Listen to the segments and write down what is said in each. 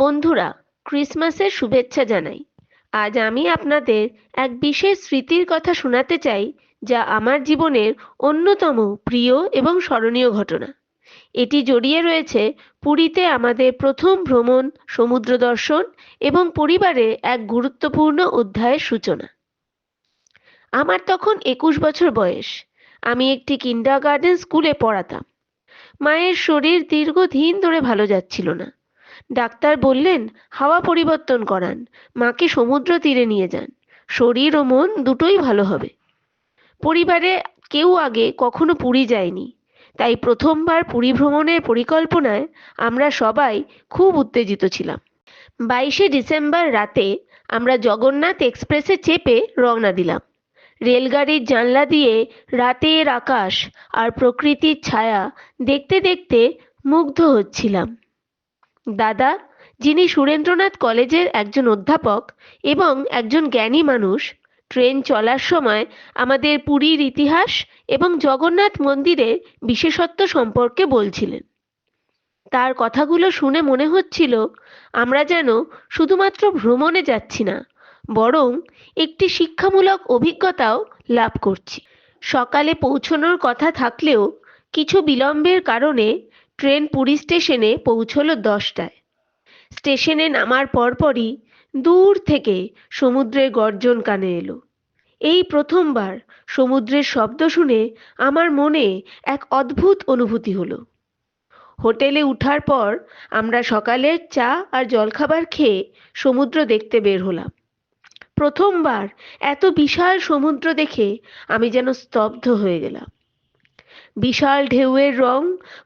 বন্ধুরা, ক্রিসমাসের শুভেচ্ছা জানাই। আজ আমি আপনাদের এক বিশেষ স্মৃতির কথা শোনাতে চাই, যা আমার জীবনের অন্যতম প্রিয় এবং স্মরণীয় ঘটনা। এটি জড়িয়ে রয়েছে পুরীতে আমাদের প্রথম ভ্রমণ, সমুদ্র দর্শন এবং পরিবারে এক গুরুত্বপূর্ণ অধ্যায়ের সূচনা। আমার তখন 21 বছর বয়স। আমি একটি কিন্ডারগার্টেন স্কুলে পড়াতাম। মায়ের শরীর দীর্ঘদিন ধরে ভালো যাচ্ছিল না। ডাক্তার বললেন হাওয়া পরিবর্তন করান, মাকে সমুদ্র তীরে নিয়ে যান, শরীর ও মন দুটোই ভালো হবে। পরিবারে কেউ আগে কখনো পুরী যায়নি, তাই প্রথমবার পুরী ভ্রমণের পরিকল্পনায় আমরা সবাই খুব উত্তেজিত ছিলাম। 22শে ডিসেম্বর রাতে আমরা জগন্নাথ এক্সপ্রেসে চেপে রওনা দিলাম। রেলগাড়ির জানলা দিয়ে রাতের আকাশ আর প্রকৃতির ছায়া দেখতে দেখতে মুগ্ধ হচ্ছিলাম। দাদা, যিনি সুরেন্দ্রনাথ কলেজের একজন অধ্যাপক এবং একজন জ্ঞানী মানুষ, ট্রেন চলার সময় আমাদের পুরীর ইতিহাস এবং জগন্নাথ মন্দিরের বিশেষত্ব সম্পর্কে বলছিলেন। তার কথাগুলো শুনে মনে হচ্ছিল আমরা যেন শুধুমাত্র ভ্রমণে যাচ্ছি না, বরং একটি শিক্ষামূলক অভিজ্ঞতাও লাভ করছি। সকালে পৌঁছানোর কথা থাকলেও কিছু বিলম্বের কারণে ট্রেন পুরী স্টেশনে পৌঁছলো 10টায়। স্টেশনে নামার পরপরই দূর থেকে সমুদ্রের গর্জন কানে এলো। এই প্রথমবার সমুদ্রের শব্দ শুনে আমার মনে এক অদ্ভুত অনুভূতি হলো। হোটেলে উঠার পর আমরা সকালের চা আর জলখাবার খেয়ে সমুদ্র দেখতে বের হলাম। প্রথমবার এত বিশাল সমুদ্র দেখে আমি যেন স্তব্ধ হয়ে গেলাম। বিশাল ঢেউয়ের রং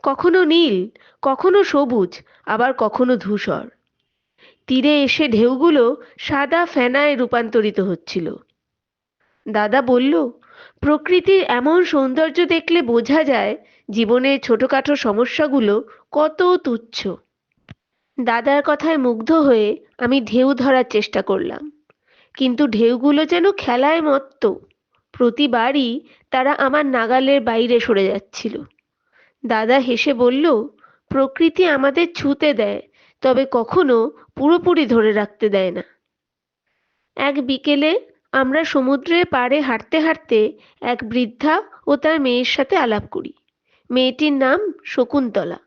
কখনো নীল, কখনো সবুজ, আবার কখনো ধূসর। তীরে এসে ঢেউগুলো সাদা ফেনায় রূপান্তরিত হচ্ছিল। দাদা বলল, প্রকৃতির এমন সৌন্দর্য দেখলে বোঝা যায় জীবনের ছোটখাটো সমস্যাগুলো কত তুচ্ছ। দাদার কথায় মুগ্ধ হয়ে আমি ঢেউ ধরার চেষ্টা করলাম, কিন্তু ঢেউগুলো যেন খেলায় মত্ত। প্রতিবারই তারা আমার নাগালের বাইরে সরে যাচ্ছিল। দাদা হেসে বলল, প্রকৃতি আমাদের ছুঁতে দেয়, তবে কখনো পুরোপুরি ধরে রাখতে দেয় না। এক বিকেলে আমরা সমুদ্রের পাড়ে হাঁটতে হাঁটতে এক বৃদ্ধা ও তার মেয়ের সাথে আলাপ করি। মেয়েটির নাম শকুন্তলা।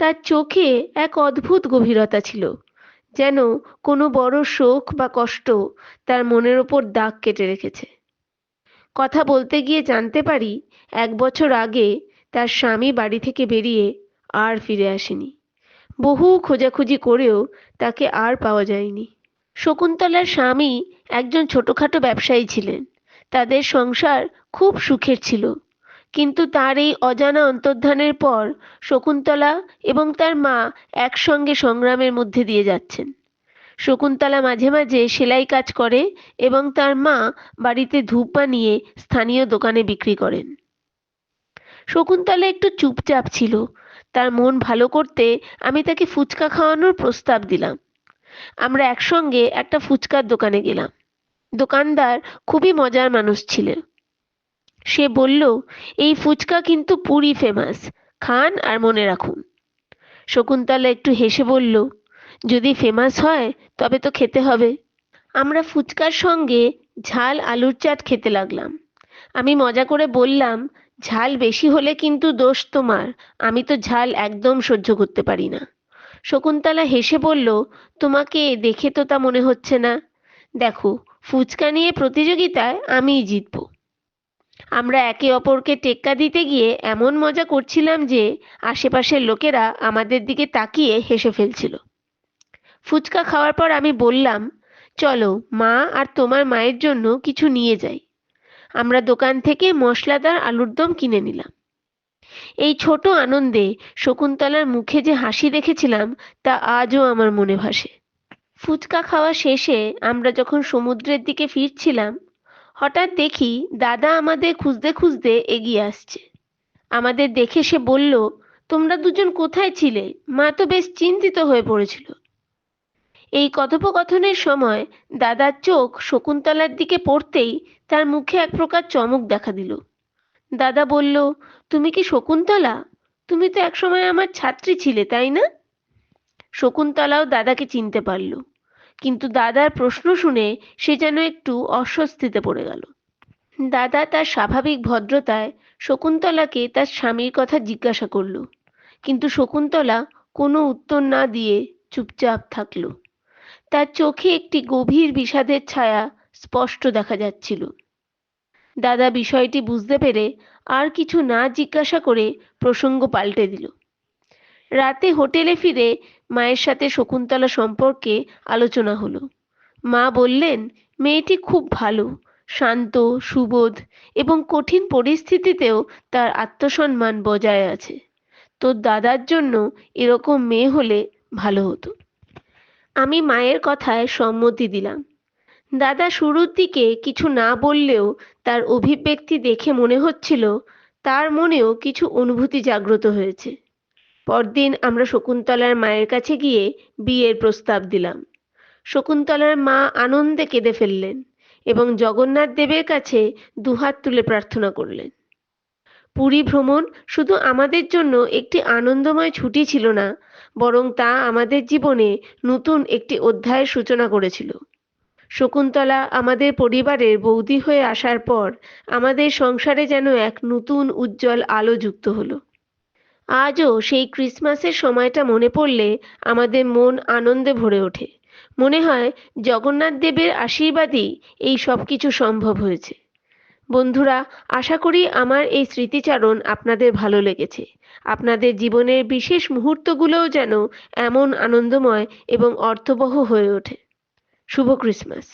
তার চোখে এক অদ্ভুত গভীরতা ছিল, যেন কোনো বড় শোক বা কষ্ট তার মনের ওপর দাগ কেটে রেখেছে। কথা বলতে গিয়ে জানতে পারি 1 বছর আগে তার স্বামী বাড়ি থেকে বেরিয়ে আর ফিরে আসেনি। বহু খোঁজাখুঁজি করেও তাকে আর পাওয়া যায়নি। শকুন্তলার স্বামী একজন ছোটখাটো ব্যবসায়ী ছিলেন। তাদের সংসার খুব সুখের ছিল, কিন্তু তার এই অজানা অন্তর্ধানের পর শকুন্তলা এবং তার মা একসঙ্গে সংগ্রামের মধ্যে দিয়ে যাচ্ছেন। শকুন্তলা মাঝে মাঝে সেলাই কাজ করে এবং তার মা বাড়িতে ধূপ বানিয়ে স্থানীয় দোকানে বিক্রি করেন। শকুন্তলা একটু চুপচাপ ছিল। তার মন ভালো করতে আমি তাকে ফুচকা খাওয়ানোর প্রস্তাব দিলাম। আমরা একসঙ্গে একটা ফুচকার দোকানে গেলাম। দোকানদার খুবই মজার মানুষ ছিলেন। সে বলল, এই ফুচকা কিন্তু পুরি ফেমাস, খান আর মনে রাখুন। শকুন্তলা একটু হেসে বলল, যদি ফেমাস হয় তবে তো খেতে হবে। আমরা ফুচকার সঙ্গে ঝাল আলুর চাট খেতে লাগলাম। আমি মজা করে বললাম, ঝাল বেশি হলে কিন্তু দোষ তোমার, আমি তো ঝাল একদম সহ্য করতে পারি না। শকুন্তলা হেসে বলল, তোমাকে দেখে তো তা মনে হচ্ছে না। দেখো, ফুচকা নিয়ে প্রতিযোগিতায় আমিই জিতবো। আমরা একে অপরকে টেক্কা দিতে গিয়ে এমন মজা করছিলাম যে আশেপাশের লোকেরা আমাদের দিকে তাকিয়ে হেসে ফেলছিল। ফুচকা খাওয়ার পর আমি বললাম, চলো মা আর তোমার মায়ের জন্য কিছু নিয়ে যাই। আমরা দোকান থেকে মশলাদার আলুর দম কিনে নিলাম। এই ছোট আনন্দে শকুন্তলার মুখে যে হাসি দেখেছিলাম তা আজও আমার মনে ভাসে। ফুচকা খাওয়া শেষে আমরা যখন সমুদ্রের দিকে ফিরছিলাম, হঠাৎ দেখি দাদা আমাদের খুঁজতে খুঁজতে এগিয়ে আসছে। আমাদের দেখে সে বলল, তোমরা দুজন কোথায় ছিলে? মা তো বেশ চিন্তিত হয়ে পড়েছিল। এই কথোপকথনের সময় দাদার চোখ শকুন্তলার দিকে পড়তেই তার মুখে এক প্রকার চমক দেখা দিল। দাদা বলল, তুমি কি শকুন্তলা? তুমি তো একসময় আমার ছাত্রী ছিলে, তাই না? শকুন্তলাও দাদাকে চিনতে পারল, কিন্তু দাদার প্রশ্ন শুনে সে যেন একটু অস্বস্তিতে পড়ে গেল। দাদা তার স্বাভাবিক ভদ্রতায় শকুন্তলাকে তার স্বামীর কথা জিজ্ঞাসা করল, কিন্তু শকুন্তলা কোনো উত্তর না দিয়ে চুপচাপ থাকল। তার চোখে একটি গভীর বিষাদের ছায়া স্পষ্ট দেখা যাচ্ছিল। দাদা বিষয়টি বুঝতে পেরে আর কিছু না জিজ্ঞাসা করে প্রসঙ্গ পাল্টে দিল। রাতে হোটেলে ফিরে মায়ের সাথে শকুন্তলা সম্পর্কে আলোচনা হলো। মা বললেন, মেয়েটি খুব ভালো, শান্ত, সুবোধ এবং কঠিন পরিস্থিতিতেও তার আত্মসম্মান বজায় আছে। তোর দাদার জন্য এরকম মেয়ে হলে ভালো হতো। আমি মায়ের কথায় সম্মতি দিলাম। দাদা শুরুর দিকে কিছু না বললেও তার অভিব্যক্তি দেখে মনে হচ্ছিল তার মনেও কিছু অনুভূতি জাগ্রত হয়েছে। পরদিন আমরা শকুন্তলার মায়ের কাছে গিয়ে বিয়ের প্রস্তাব দিলাম। শকুন্তলার মা আনন্দে কেঁদে ফেললেন এবং জগন্নাথ দেবের কাছে দুহাত তুলে প্রার্থনা করলেন। পুরী ভ্রমণ শুধু আমাদের জন্য একটি আনন্দময় ছুটি ছিল না, বরং তা আমাদের জীবনে নতুন একটি অধ্যায়ের সূচনা করেছিল। শকুন্তলা আমাদের পরিবারের বৌদি হয়ে আসার পর আমাদের সংসারে যেন এক নতুন উজ্জ্বল আলো যুক্ত হলো। আজও সেই ক্রিসমাসের সময়টা মনে পড়লে আমাদের মন আনন্দে ভরে ওঠে। মনে হয় জগন্নাথ দেবের আশীর্বাদই এই সব কিছু সম্ভব হয়েছে। বন্ধুরা, আশা করি আমার এই স্মৃতিচারণ আপনাদের ভালো লেগেছে। আপনাদের জীবনের বিশেষ মুহূর্তগুলোও যেন এমন আনন্দময় এবং অর্থবহ হয়ে ওঠে। শুভ ক্রিসমাস।